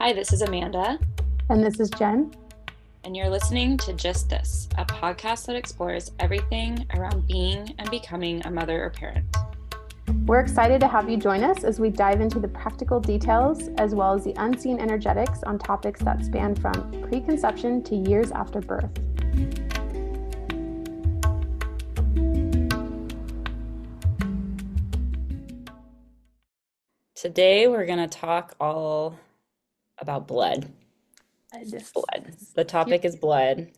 Hi, this is Amanda, And this is Jen. and you're listening to Just This, a podcast that explores everything around being and becoming a mother or parent. We're excited to have you join us as we dive into the practical details as well as the unseen energetics on topics that span from preconception to years after birth. Today, we're going to talk all about blood. Blood. The topic is blood.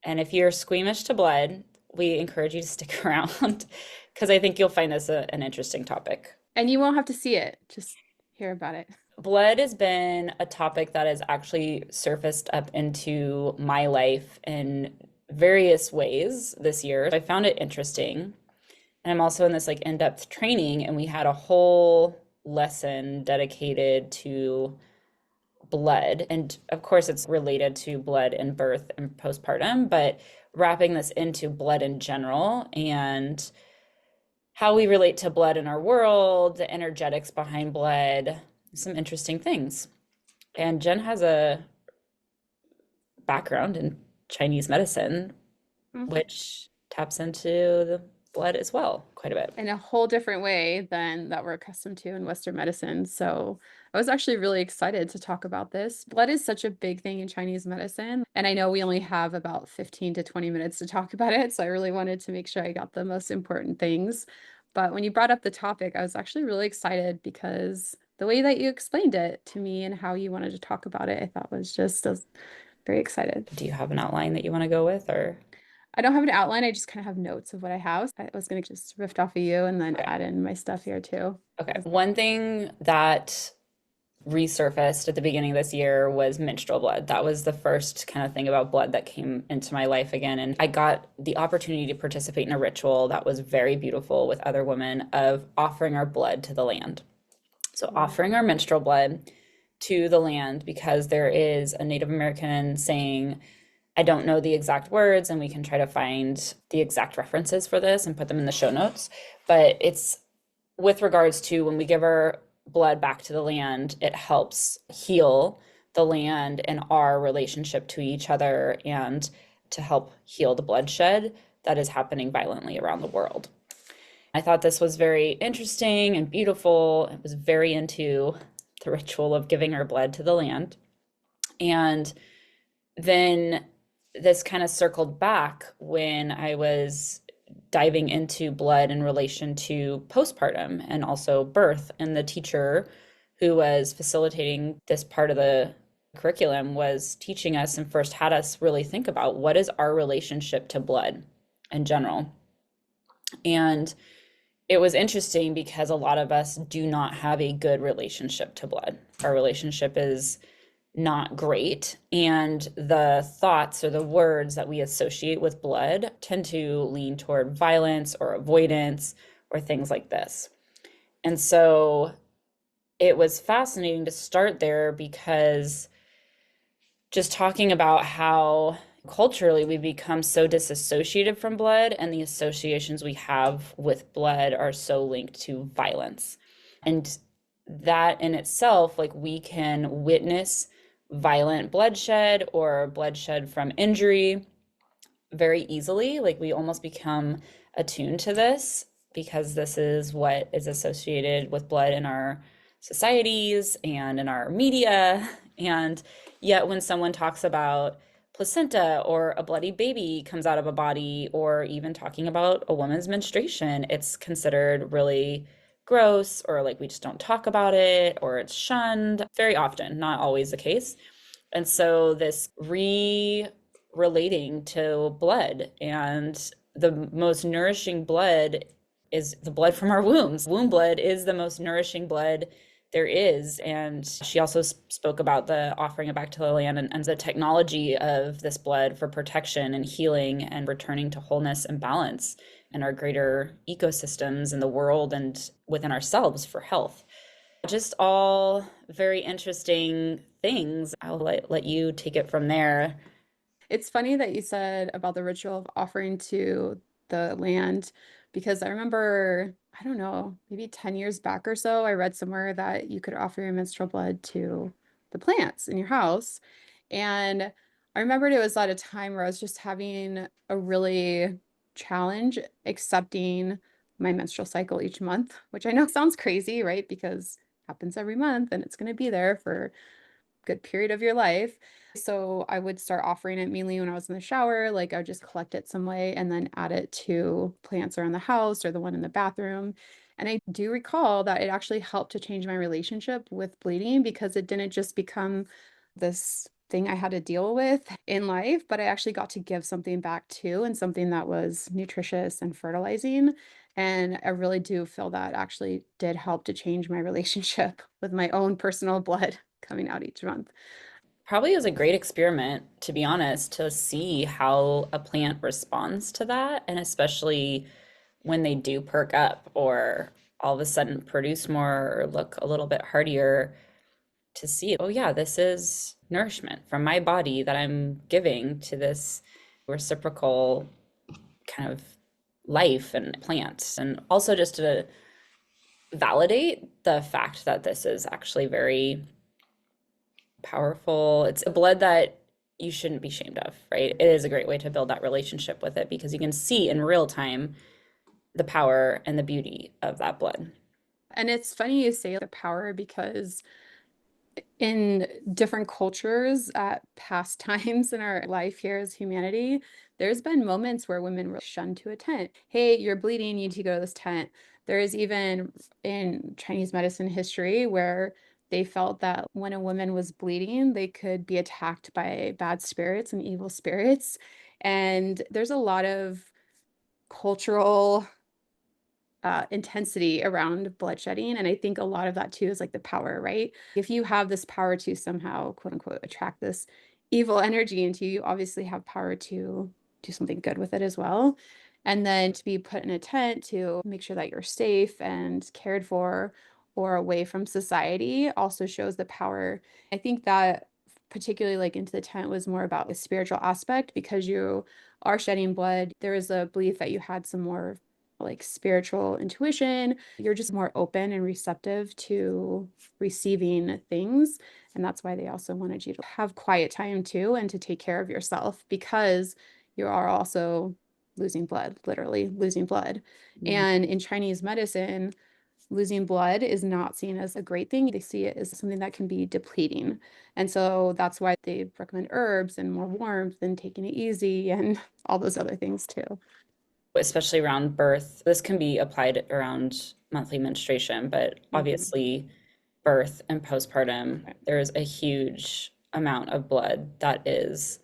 And if you're squeamish to blood, we encourage you to stick around because I think you'll find this an interesting topic. And you won't have to see it, just hear about it. Blood has been a topic that has actually surfaced up into my life in various ways this year. I found it interesting. And I'm also in this like in-depth training, and we had a whole lesson dedicated to blood. And of course, it's related to blood in birth and postpartum, but wrapping this into blood in general and how we relate to blood in our world, the energetics behind blood, some interesting things. And Jen has a background in Chinese medicine, which taps into the blood as well quite a bit. In a whole different way than that we're accustomed to in Western medicine. So I was actually really excited to talk about this. Blood is such a big thing in Chinese medicine. And I know we only have about 15 to 20 minutes to talk about it. So I really wanted to make sure I got the most important things. But when you brought up the topic, I was actually really excited because the way that you explained it to me and how you wanted to talk about it, I thought was just very excited. Do you have an outline that you want to go with, or? I don't have an outline. I just kind of have notes of what I have. I was going to just riff off of you and then add in my stuff here too. Okay. One thing that resurfaced at the beginning of this year was menstrual blood. That was the first kind of thing about blood that came into my life again. And I got the opportunity to participate in a ritual that was very beautiful with other women of offering our blood to the land. So offering our menstrual blood to the land, because there is a Native American saying, I don't know the exact words, and we can try to find the exact references for this and put them in the show notes. But it's with regards to when we give our blood back to the land, it helps heal the land and our relationship to each other and to help heal the bloodshed that is happening violently around the world. I thought this was very interesting and beautiful. I was very into the ritual of giving our blood to the land. And then this kind of circled back when I was diving into blood in relation to postpartum and also birth. And the teacher who was facilitating this part of the curriculum was teaching us and first had us really think about what is our relationship to blood in general. And it was interesting because a lot of us do not have a good relationship to blood. Our relationship is not great. And the thoughts or the words that we associate with blood tend to lean toward violence or avoidance or things like this. And so it was fascinating to start there because just talking about how culturally we become so disassociated from blood and the associations we have with blood are so linked to violence. And that in itself, like we can witness violent bloodshed or bloodshed from injury very easily. Like we almost become attuned to this because this is what is associated with blood in our societies and in our media. And yet when someone talks about placenta or a bloody baby comes out of a body, or even talking about a woman's menstruation, it's considered really gross, or like we just don't talk about it, or it's shunned very often, not always the case. And so this relating to blood, and the most nourishing blood is the blood from our wombs. Womb blood is the most nourishing blood there is. And she also spoke about the offering it back to the land and the technology of this blood for protection and healing and returning to wholeness and balance in our greater ecosystems in the world and within ourselves for health. Just all very interesting things. I'll let you take it from there. It's funny that you said about the ritual of offering to the land, because I remember I don't know, maybe 10 years back or so, I read somewhere that you could offer your menstrual blood to the plants in your house. And I remembered it was at a time where I was just having a really challenge accepting my menstrual cycle each month, which I know sounds crazy, right? Because it happens every month and it's going to be there for good period of your life. So I would start offering it mainly when I was in the shower. Like I would just collect it some way and then add it to plants around the house or the one in the bathroom. And I do recall that it actually helped to change my relationship with bleeding because it didn't just become this thing I had to deal with in life, but I actually got to give something back too, and something that was nutritious and fertilizing. And I really do feel that actually did help to change my relationship with my own personal blood coming out each month. Probably is a great experiment, to be honest, to see how a plant responds to that, and especially when they do perk up or all of a sudden produce more or look a little bit heartier, to see, oh yeah, this is nourishment from my body that I'm giving to this reciprocal kind of life and plants. And also just to validate the fact that this is actually very powerful. It's a blood that you shouldn't be ashamed of, right? It is a great way to build that relationship with it because you can see in real time the power and the beauty of that blood. And it's funny you say the power because in different cultures at past times in our life here as humanity, there's been moments where women were shunned to a tent. Hey, you're bleeding, you need to go to this tent. There is even in Chinese medicine history where they felt that when a woman was bleeding, they could be attacked by bad spirits and evil spirits. And there's a lot of cultural intensity around bloodshedding. And I think a lot of that too is like the power, right? If you have this power to somehow, quote unquote, attract this evil energy into you, you obviously have power to do something good with it as well. And then to be put in a tent to make sure that you're safe and cared for or away from society also shows the power. I think that particularly like into the tent was more about the spiritual aspect because you are shedding blood. There is a belief that you had some more like spiritual intuition. You're just more open and receptive to receiving things. And that's why they also wanted you to have quiet time too and to take care of yourself because you are also losing blood, literally losing blood. Mm. And in Chinese medicine, losing blood is not seen as a great thing. They see it as something that can be depleting. And so that's why they recommend herbs and more warmth and taking it easy and all those other things too. Especially around birth. This can be applied around monthly menstruation, but Mhm. obviously birth and postpartum, there is a huge amount of blood that is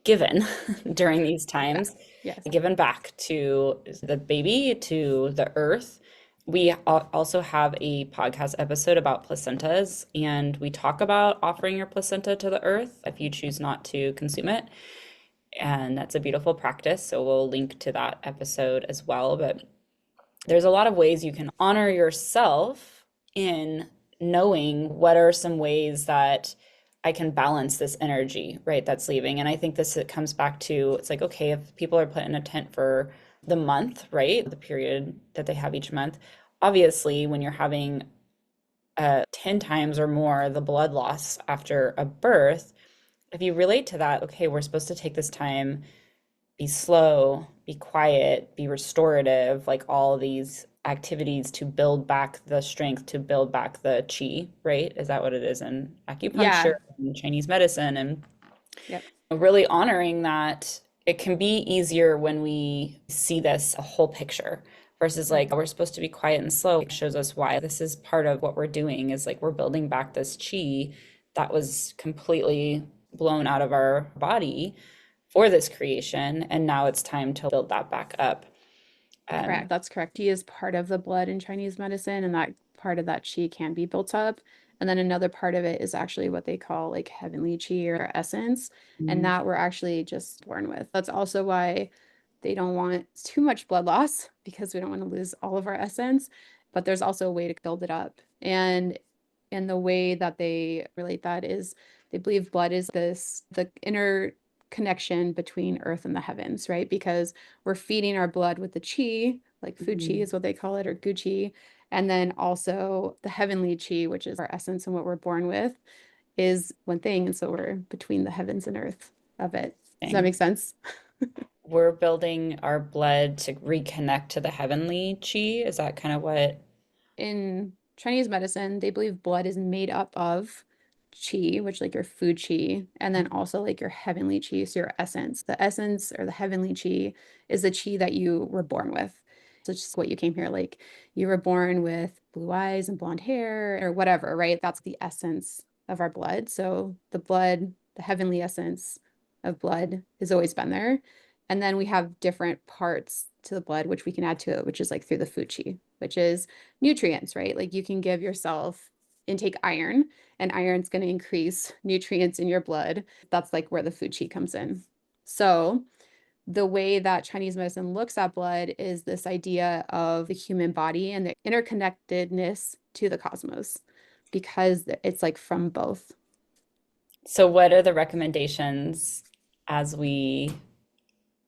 given during these times, Yes. given back to the baby, to the earth. We also have a podcast episode about placentas, and we talk about offering your placenta to the earth if you choose not to consume it. And that's a beautiful practice. So we'll link to that episode as well. But there's a lot of ways you can honor yourself in knowing what are some ways that I can balance this energy, right, that's leaving. And I think this it comes back to it's like, okay, if people are put in a tent for the month, right, the period that they have each month, obviously when you're having 10 times or more the blood loss after a birth, if you relate to that, okay, we're supposed to take this time, be slow, be quiet, be restorative, like all these activities to build back the strength, to build back the chi, right? Is that what it is in acupuncture Yeah. and Chinese medicine? And Yep. really honoring that it can be easier when we see this a whole picture versus like Mhm. we're supposed to be quiet and slow. It shows us why this is part of what we're doing is like we're building back this chi that was completely blown out of our body for this creation, and now it's time to build that back up. Correct. That's correct. Qi is part of the blood in Chinese medicine, and that part of that qi can be built up. And then another part of it is actually what they call like heavenly qi or essence, and Mm. that we're actually just born with. That's also why they don't want too much blood loss because we don't want to lose all of our essence, but there's also a way to build it up. And the way that they relate that is they believe blood is this the inner connection between earth and the heavens, right? Because we're feeding our blood with the chi, like fu chi Mhm. is what they call it, or Gucci. And then also the heavenly chi, which is our essence and what we're born with, is one thing. And so we're between the heavens and earth of it. Does that make sense? We're building our blood to reconnect to the heavenly chi. Is that kind of what? In Chinese medicine, they believe blood is made up of qi, which like your food qi, and then also like your heavenly qi, so your essence. The essence or the heavenly qi is the qi that you were born with. So it's just what you came here, like you were born with blue eyes and blonde hair or whatever, right? That's the essence of our blood. So the blood, the heavenly essence of blood has always been there. And then we have different parts to the blood, which we can add to it, which is like through the food qi, which is nutrients, right? Like you can give yourself intake iron, and iron's going to increase nutrients in your blood. That's like where the food chi comes in. So, the way that Chinese medicine looks at blood is this idea of the human body and the interconnectedness to the cosmos because it's like from both. So what are the recommendations as we,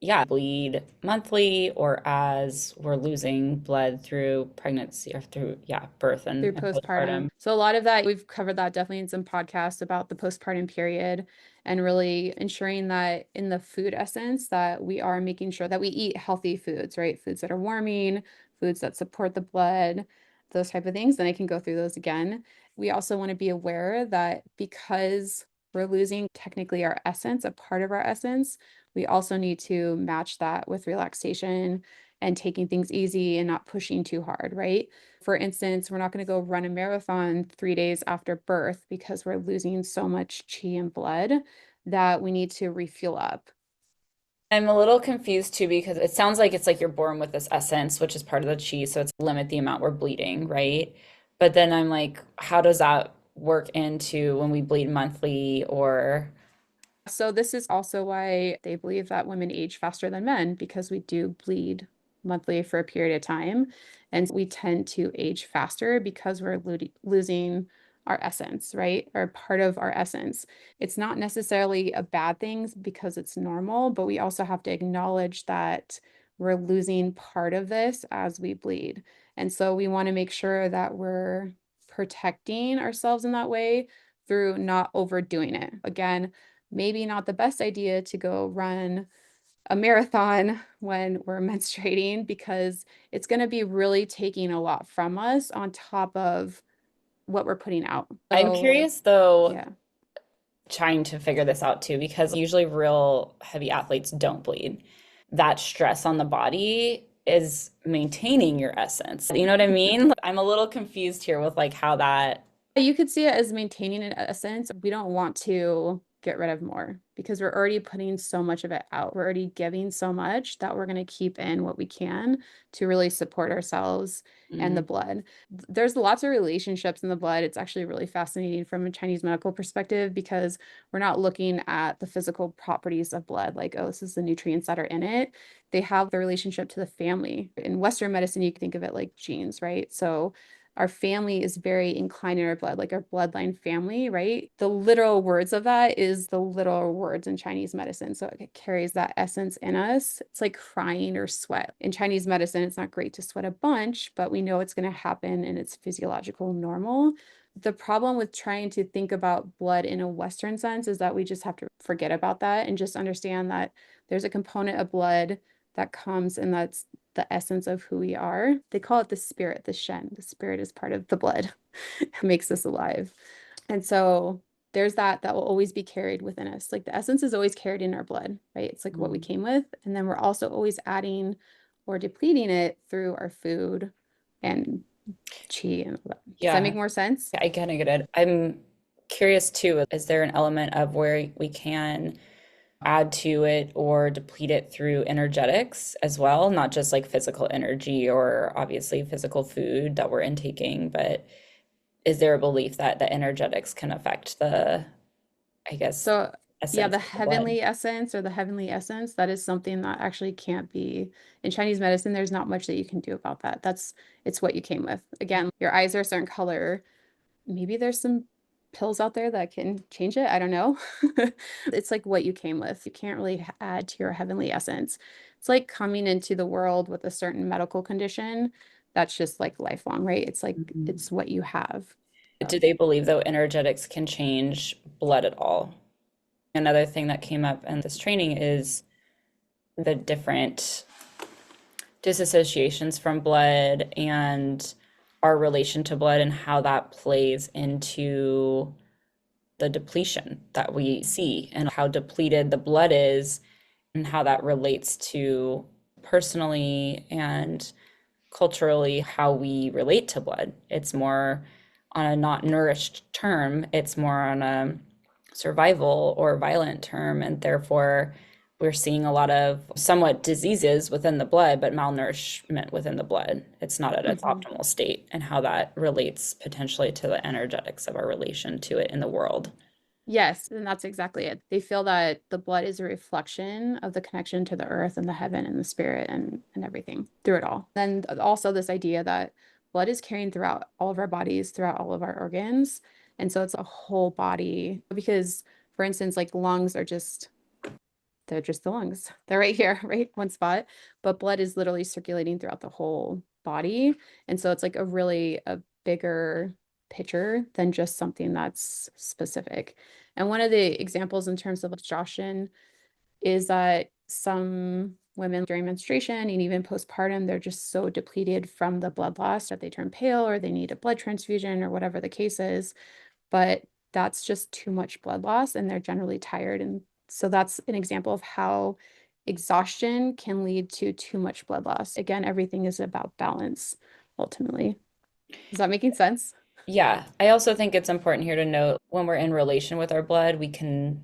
yeah, bleed monthly or as we're losing blood through pregnancy or through, yeah, birth Through and postpartum. postpartum? So a lot of that, we've covered that definitely in some podcasts about the postpartum period and really ensuring that in the food essence that we are making sure that we eat healthy foods, right? Foods that are warming, foods that support the blood, those type of things. Then I can go through those again. We also want to be aware that because we're losing technically our essence, a part of our essence, we also need to match that with relaxation and taking things easy and not pushing too hard, right? For instance, we're not going to go run a marathon 3 days after birth because we're losing so much chi and blood that we need to refuel up. I'm a little confused too because it sounds like it's like you're born with this essence, which is part of the chi, so it's limit the amount we're bleeding, right? But then I'm like, how does that work into when we bleed monthly or So this is also why they believe that women age faster than men because we do bleed monthly for a period of time. And we tend to age faster because we're losing our essence, right? Or part of our essence. It's not necessarily a bad thing because it's normal, but we also have to acknowledge that we're losing part of this as we bleed. And so we want to make sure that we're protecting ourselves in that way through not overdoing it. Again, maybe not the best idea to go run a marathon when we're menstruating because it's going to be really taking a lot from us on top of what we're putting out. I'm So, curious though, yeah. trying to figure this out too, because usually real heavy athletes don't bleed. That stress on the body is maintaining your essence. You know what I mean? Like, I'm a little confused here with like how that. You could see it as maintaining an essence. We don't want to get rid of more because we're already putting so much of it out. We're already giving so much that we're going to keep in what we can to really support ourselves and the Mm. blood. There's lots of relationships in the blood. It's actually really fascinating from a Chinese medical perspective because we're not looking at the physical properties of blood, like, oh, this is the nutrients that are in it. They have the relationship to the family. In Western medicine, you can think of it like genes, right? So our family is very inclined in our blood, like our bloodline family, right? The literal words of that is the literal words in Chinese medicine. So it carries that essence in us. It's like crying or sweat. In Chinese medicine, it's not great to sweat a bunch, but we know it's going to happen and it's physiological normal. The problem with trying to think about blood in a Western sense is that we just have to forget about that and just understand that there's a component of blood that comes and that's the essence of who we are. They call it the spirit, the Shen. The spirit is part of the blood. It makes us alive. And so there's that will always be carried within us. Like the essence is always carried in our blood, right? It's like what we Mm. came with. And then we're also always adding or depleting it through our food and chi and all that. Does that make Yeah, more sense? I kind of get it. I'm curious too, is there an element of where we can add to it or deplete it through energetics as well, not just like physical energy or obviously physical food that we're intaking, but is there a belief that the energetics can affect the, I guess, So yeah, essence the of the blood? heavenly essence or the heavenly essence, that is something that actually can't be in Chinese medicine. There's not much that you can do about that. It's what you came with. Again, your eyes are a certain color. Maybe there's some pills out there that can change it. I don't know. It's like what you came with. You can't really add to your heavenly essence. It's like coming into the world with a certain medical condition that's just like lifelong, right? It's like Mhm. it's what you have. Do So, they believe, though, energetics can change blood at all? Another thing that came up in this training is the different disassociations from blood and our relation to blood and how that plays into the depletion that we see and how depleted the blood is and how that relates to personally and culturally how we relate to blood. It's more on a not nourished term, it's more on a survival or violent term, and therefore we're seeing a lot of somewhat diseases within the blood, but malnourishment within the blood. It's not at its mhm. optimal state, and how that relates potentially to the energetics of our relation to it in the world. Yes, and that's exactly it. They feel that the blood is a reflection of the connection to the earth and the heaven and the spirit and everything through it all. Then also this idea that blood is carrying throughout all of our bodies, throughout all of our organs. And so it's a whole body because, for instance, like lungs are just they're just the lungs. They're right here, right? One spot. But blood is literally circulating throughout the whole body. And so it's like a bigger picture than just something that's specific. And one of the examples in terms of exhaustion is that some women during menstruation and even postpartum, they're just so depleted from the blood loss that they turn pale or they need a blood transfusion or whatever the case is, but that's just too much blood loss and they're generally tired. And so that's an example of how exhaustion can lead to too much blood loss. Again, everything is about balance ultimately. Is that making sense? Yeah, I also think it's important here to note when we're in relation with our blood, we can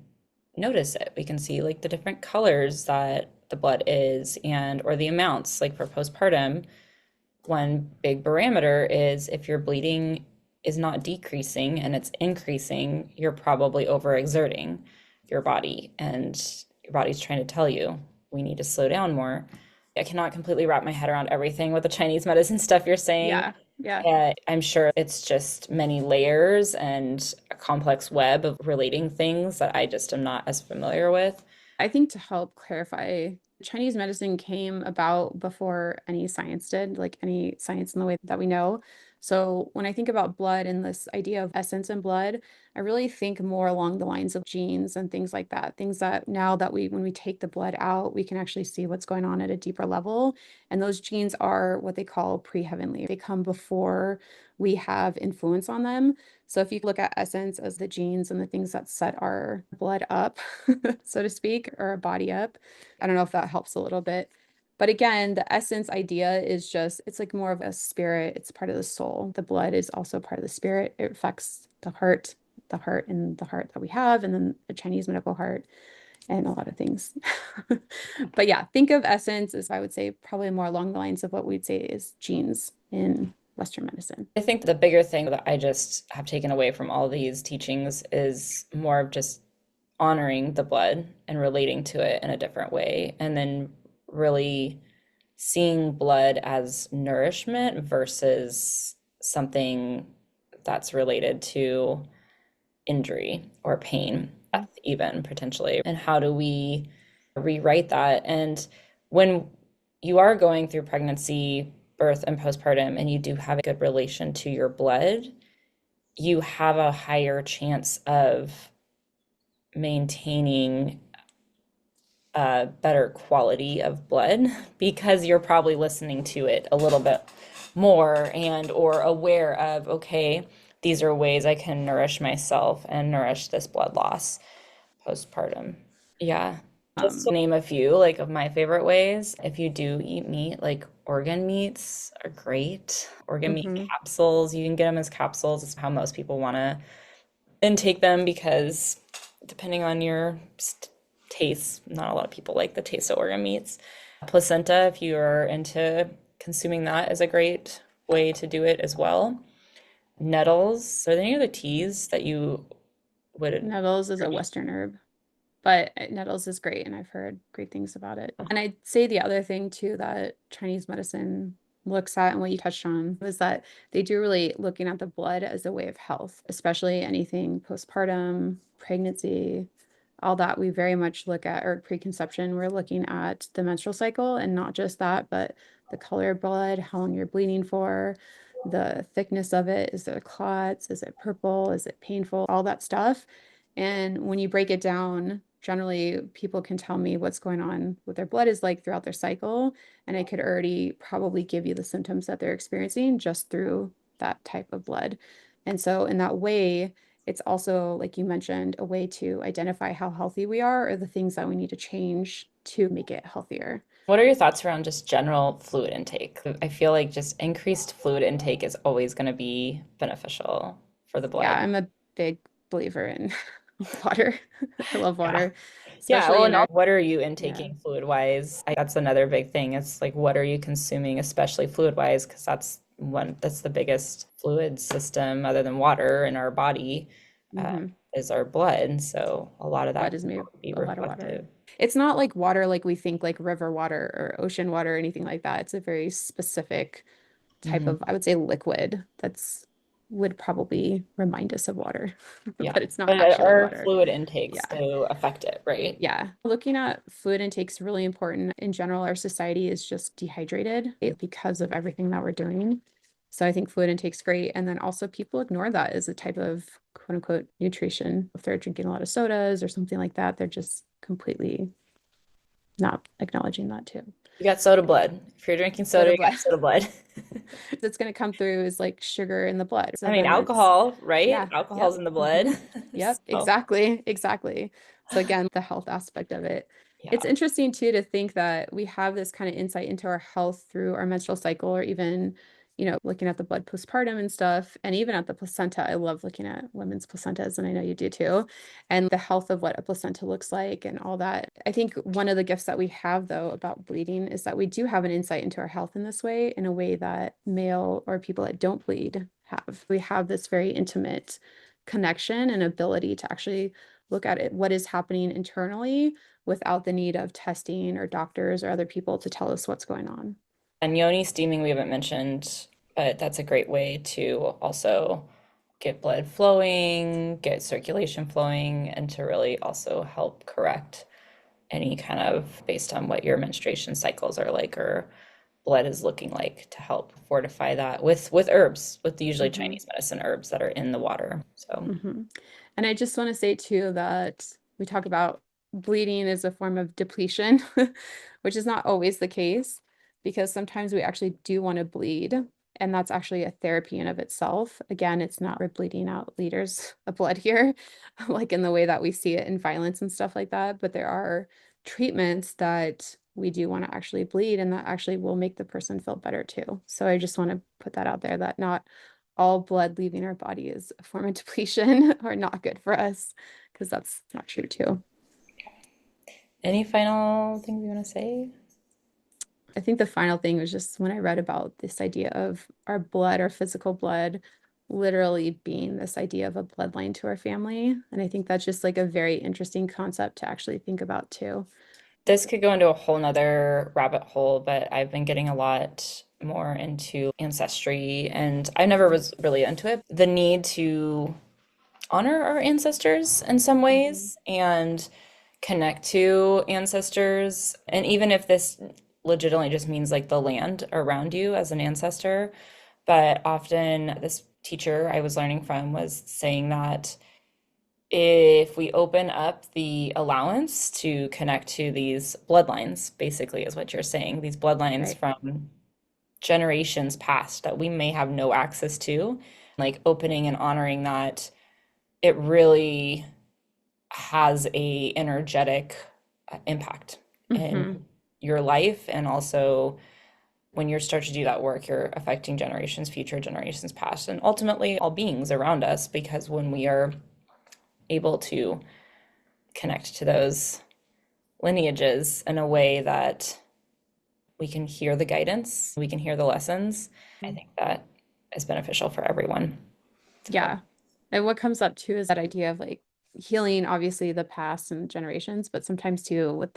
notice it. We can see like the different colors that the blood is and or the amounts. Like for postpartum, one big barometer is if your bleeding is not decreasing and it's increasing, you're probably overexerting your body and your body's trying to tell you we need to slow down more. I cannot completely wrap my head around everything with the Chinese medicine stuff you're saying. Yeah. Yeah. I'm sure it's just many layers and a complex web of relating things that I just am not as familiar with. I think to help clarify, Chinese medicine came about before any science did, like any science in the way that we know. So when I think about blood and this idea of essence in blood, I really think more along the lines of genes and things like that. Things that now that when we take the blood out, we can actually see what's going on at a deeper level. And those genes are what they call pre-heavenly. They come before we have influence on them. So if you look at essence as the genes and the things that set our blood up, so to speak, or our body up, I don't know if that helps a little bit. But again, the essence idea is just, it's like more of a spirit. It's part of the soul. The blood is also part of the spirit. It affects the heart and the heart that we have, and then the Chinese medical heart and a lot of things. But yeah, think of essence as I would say probably more along the lines of what we'd say is genes in Western medicine. I think the bigger thing that I just have taken away from all these teachings is more of just honoring the blood and relating to it in a different way, and then really seeing blood as nourishment versus something that's related to injury or pain, death, even potentially. And how do we rewrite that? And when you are going through pregnancy, birth, and postpartum, and you do have a good relation to your blood, you have a higher chance of maintaining a better quality of blood because you're probably listening to it a little bit more and or aware of, okay, these are ways I can nourish myself and nourish this blood loss postpartum. Yeah. Just to Um, name a few, like of my favorite ways, if you do eat meat, like organ meats are great. Organ meat mhm. capsules, you can get them as capsules. It's how most people want to intake them because depending on your taste, not a lot of people like the taste of organ meats. Placenta, if you're into consuming that, is a great way to do it as well. Nettles, are there any other teas that you would Nettles is a recommend? Western herb, but nettles is great, and I've heard great things about it. And I'd say the other thing too that Chinese medicine looks at and what you touched on was that they do really looking at the blood as a way of health, especially anything postpartum, pregnancy, all that, we very much look at, or preconception, we're looking at the menstrual cycle, and not just that, but the color of blood, how long you're bleeding for, the thickness of it. Is it clots? Is it purple? Is it painful? All that stuff. And when you break it down, generally people can tell me what's going on, what their blood is like throughout their cycle. And I could already probably give you the symptoms that they're experiencing just through that type of blood. And so in that way, it's also, like you mentioned, a way to identify how healthy we are or the things that we need to change to make it healthier. What are your thoughts around just general fluid intake? I feel like just increased fluid intake is always going to be beneficial for the Yeah, blood. I'm a big believer in water. I love Yeah. water, Yeah, especially well, in and our, what are you yeah. intaking fluid wise? That's another big thing. It's like, what are you consuming, especially fluid wise? Because that's the biggest fluid system other than water in our body, uh, Hmm. is our blood. So a lot of that Blood can is made of probably be a lot of water. reflective. It's not like water like we think, like river water or ocean water or anything like that. It's a very specific type Mhm. of, I would say, liquid that's would probably remind us of water, Yeah, but it's not but actually our water. fluid intakes Yeah. to affect it, right? Yeah. Looking at fluid intake is really important. In general, our society is just dehydrated because of everything that we're doing. So I think fluid intake's great. And then also people ignore that as a type of quote unquote nutrition. If they're drinking a lot of sodas or something like that, they're just completely not acknowledging that too. You got soda blood. If you're drinking soda, Soda you blood. got soda blood. That's going to come through is like sugar in the blood. I So mean, then it's, alcohol, right? yeah, Alcohol's yep. in the blood. Hmm. Yep, So, exactly, exactly. So again, the health aspect of it. It's yeah. interesting too to think that we have this kind of insight into our health through our menstrual cycle, or even, looking at the blood postpartum and stuff, and even at the placenta. I love looking at women's placentas, and I know you do too, and the health of what a placenta looks like and all that. I think one of the gifts that we have, though, about bleeding is that we do have an insight into our health in this way, in a way that male or people that don't bleed have. We have this very intimate connection and ability to actually look at it, what is happening internally, without the need of testing or doctors or other people to tell us what's going on. And yoni steaming we haven't mentioned, but that's a great way to also get blood flowing, get circulation flowing, and to really also help correct any kind of based on what your menstruation cycles are like or blood is looking like to help fortify that with herbs, with the usually Hmm. Chinese medicine herbs that are in the water. So Hmm. And I just want to say too that we talk about bleeding as a form of depletion, which is not always the case, because sometimes we actually do want to bleed. And that's actually a therapy in of itself. Again, it's not we're bleeding out liters of blood here, like in the way that we see it in violence and stuff like that. But there are treatments that we do want to actually bleed, and that actually will make the person feel better too. So I just want to put that out there, that not all blood leaving our body is a form of depletion or not good for us, because that's not true too. any final things you want to say? I think the final thing was just when I read about this idea of our blood, our physical blood, literally being this idea of a bloodline to our family. And I think that's just like a very interesting concept to actually think about too. This could go into a whole nother rabbit hole, but I've been getting a lot more into ancestry, and I never was really into it. The need to honor our ancestors in some Mhm. ways and connect to ancestors. And even if this legitimately just means like the land around you as an ancestor, but often this teacher I was learning from was saying that if we open up the allowance to connect to these bloodlines, basically, is what you're saying, these bloodlines Right. from generations past that we may have no access to, like opening and honoring that, it really has a energetic impact Hmm. in your life. And also when you start to do that work, you're affecting generations, future generations past, and ultimately all beings around us, because when we are able to connect to those lineages in a way that we can hear the guidance, we can hear the lessons, I think that is beneficial for everyone. So, Yeah. And what comes up too is that idea of like healing, obviously the past and generations, but sometimes too, what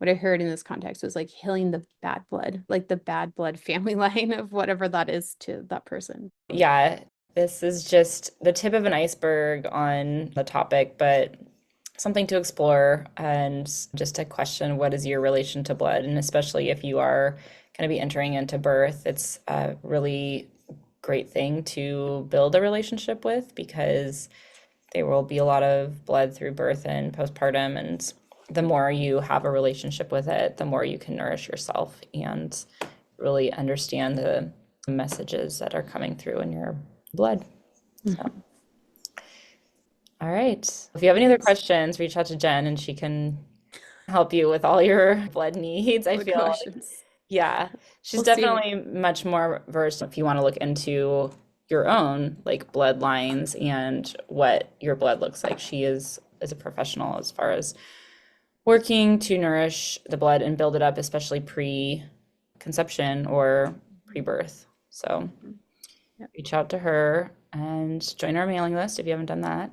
I heard in this context was like healing the bad blood, like the bad blood family line of whatever that is to that person. yeah, this is just the tip of an iceberg on the topic, but something to explore and just to question what is your relation to blood. And especially if you are going to be entering into birth, it's a really great thing to build a relationship with because there will be a lot of blood through birth and postpartum. And the more you have a relationship with it, the more you can nourish yourself and really understand the messages that are coming through in your blood. So. All right. If you have any other questions, reach out to Jen and she can help you with all your blood needs. I Good feel like, questions. yeah, she's We'll see. definitely much more versed if you want to look into your own like bloodlines and what your blood looks like. She is a professional as far as working to nourish the blood and build it up, especially pre-conception or pre-birth. So Yep. reach out to her and join our mailing list if you haven't done that.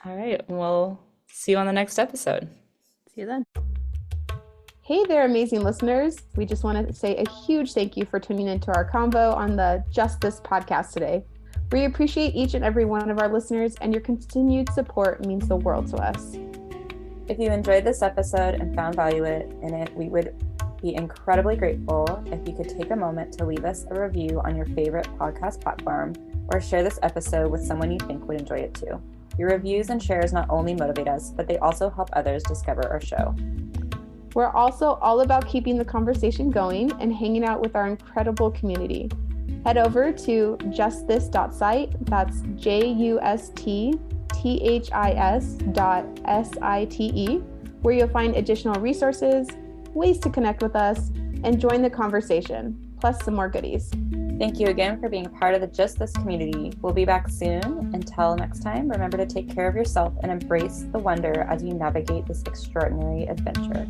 All right, we'll see you on the next episode. See you then. Hey there, amazing listeners. We just want to say a huge thank you for tuning into our convo on the Just This podcast today. We appreciate each and every one of our listeners, and your continued support means the world to us. If you enjoyed this episode and found value in it, we would be incredibly grateful if you could take a moment to leave us a review on your favorite podcast platform or share this episode with someone you think would enjoy it too. Your reviews and shares not only motivate us, but they also help others discover our show. We're also all about keeping the conversation going and hanging out with our incredible community. Head over to justthis.site, that's justhis.site, where you'll find additional resources, ways to connect with us, and join the conversation, plus some more goodies. Thank you again for being part of the Just This community. We'll be back soon. Until next time, remember to take care of yourself and embrace the wonder as you navigate this extraordinary adventure.